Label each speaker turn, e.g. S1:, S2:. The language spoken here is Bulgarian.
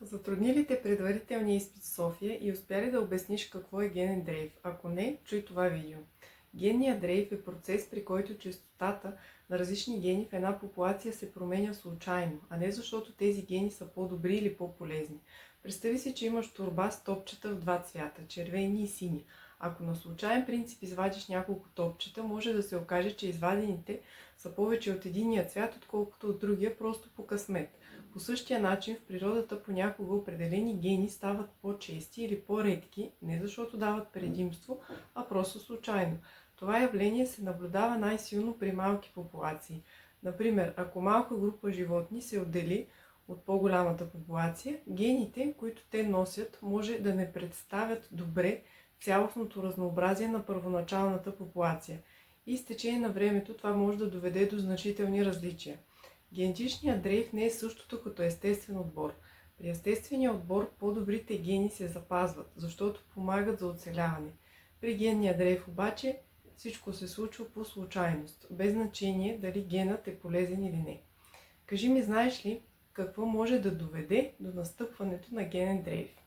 S1: Затрудни ли те предварителния изпит в София и успя ли да обясниш какво е генен дрейф? Ако не, чуй това видео. Генният дрейф е процес, при който честотата на различни гени в една популация се променя случайно, а не защото тези гени са по-добри или по-полезни. Представи си, че имаш торба с топчета в два цвята – червени и сини. Ако на случайен принцип извадиш няколко топчета, може да се окаже, че извадените са повече от единия цвят, отколкото от другия, просто по късмет. По същия начин в природата понякога определени гени стават по-чести или по-редки, не защото дават предимство, а просто случайно. Това явление се наблюдава най-силно при малки популации. Например, ако малка група животни се отдели от по-голямата популация, гените, които те носят, може да не представят добре цялостното разнообразие на първоначалната популация. И с течение на времето това може да доведе до значителни различия. Генетичният дрейф не е същото като естествен отбор. При естествения отбор по-добрите гени се запазват, защото помагат за оцеляване. При генния дрейф обаче всичко се случва по случайност, без значение дали генът е полезен или не. Кажи ми, знаеш ли какво може да доведе до настъпването на генен дрейф?